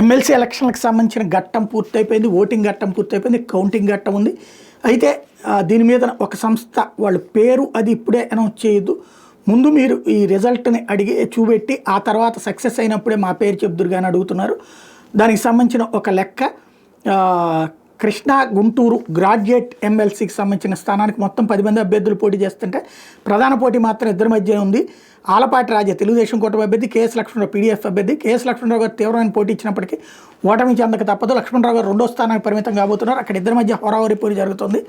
MLC ఎలక్షన్లకు సంబంధించిన ఘట్టం పూర్తయిపోయింది, ఓటింగ్ ఘట్టం పూర్తయిపోయింది, కౌంటింగ్ ఘట్టం ఉంది. అయితే దీని మీద ఒక సంస్థ వాళ్ళ పేరు అది ఇప్పుడే అనౌన్స్ చేయొద్దు, ముందు మీరు ఈ రిజల్ట్ని అడిగి చూపెట్టి ఆ తర్వాత సక్సెస్ అయినప్పుడే మా పేరు చెబుదురు కానీ అడుగుతున్నారు. దానికి సంబంధించిన ఒక లెక్క, కృష్ణా గుంటూరు గ్రాడ్యుయేట్ ఎమ్మెల్సీకి సంబంధించిన స్థానానికి మొత్తం 10 మంది అభ్యర్థులు పోటీ చేస్తుంటే ప్రధాన పోటీ మాత్రం ఇద్దరి మధ్య ఉంది. ఆలపాటి రాజా తెలుగుదేశం కూటమి అభ్యర్థి, కేఎస్ లక్ష్మణరావు పీడీఎఫ్ అభ్యర్థి. కేఎస్ లక్ష్మణరావు గారు తీవ్రమైన పోటీ ఇచ్చినప్పటికీ ఓటమి చెందక తప్పదు. లక్ష్మణరావు గారు 2వ స్థానానికి పరిమితం కాబోతున్నారు. అక్కడ ఇద్దరి మధ్య హోరాహోరీ పోరు జరుగుతుంది.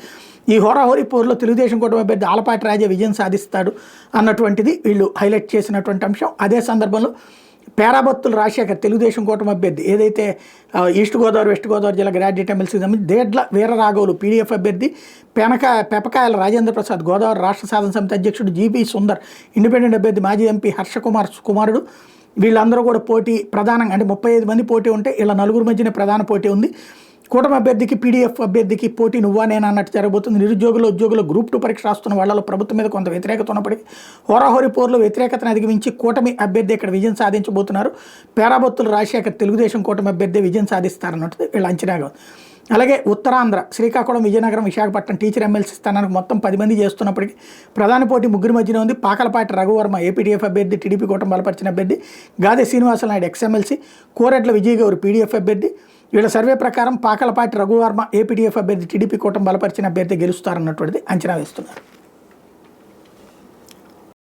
ఈ హోరాహోరీ పోరులో తెలుగుదేశం కూటమి అభ్యర్థి ఆలపాటి రాజా విజయం సాధిస్తాడు అన్నటువంటిది వీళ్ళు హైలైట్ చేసినటువంటి అంశం. అదే సందర్భంలో పేరాబత్తులు రాజశేఖర్ తెలుగుదేశం కూటమి అభ్యర్థి, ఏదైతే ఈస్ట్ గోదావరి వెస్ట్ గోదావరి జిల్లా గ్రాడ్యుయేట్ ఎమ్మెల్సీకి సంబంధించి దేడ్ల వీరరాఘవులు పీడీఎఫ్ అభ్యర్థి, పెపకాయల రాజేంద్ర ప్రసాద్ గోదావరి రాష్ట్ర సాధన సమితి అధ్యక్షుడు, జీబీ సుందర్ ఇండిపెండెంట్ అభ్యర్థి మాజీ ఎంపీ హర్షకుమార్ కుమారుడు, వీళ్ళందరూ కూడా పోటీ ప్రధానంగా అంటే 35 మంది పోటీ ఉంటే ఇలా 4 మధ్యనే ప్రధాన పోటీ ఉంది. కూటమి అభ్యర్థికి పీడీఎఫ్ అభ్యర్థికి పోటీ నువ్వా నేనా అన్నట్టు జరగబోతుంది. నిరుద్యోగులు ఉద్యోగులు గ్రూప్ 2 పరీక్ష రాస్తున్న వాళ్ళలో ప్రభుత్వం మీద కొంత వ్యతిరేకత ఉన్నప్పటికీ హోరాహోరీ పోరులో వ్యతిరేకతను అధిగమించి కూటమి అభ్యర్థి ఇక్కడ విజయం సాధించబోతున్నారు. పేరాబత్తులు రాజశేఖర్ తెలుగుదేశం కూటమి అభ్యర్థి విజయం సాధిస్తారన్నట్టు వీళ్ళు అంచనాగా. అలాగే ఉత్తరాంధ్ర శ్రీకాకుళం, విజయనగరం, విశాఖపట్నం టీచర్ ఎమ్మెల్సీ స్థానానికి మొత్తం 10 మంది చేస్తున్నప్పటికీ ప్రధాన పోటీ 3 మధ్యన ఉంది. పాకలపాటి రఘువర్మ ఏపీడీఎఫ్ అభ్యర్థి, టీడీపీ కూటమి బలపరిచిన అభ్యర్థి. గాదె శ్రీనివాసనాయుడు ఎక్స్ఎమ్మెల్సీ. కోరెడ్ల విజయ్ గౌరి పీడీఎఫ్ అభ్యర్థి. వీళ్ళ సర్వే ప్రకారం పాకలపాటి రఘువర్మ ఏపీడీఎఫ్ అభ్యర్థి, టీడీపీ కూటమి బలపరిచిన అభ్యర్థి గెలుస్తారన్నటువంటిది అంచనా వేస్తున్నారు.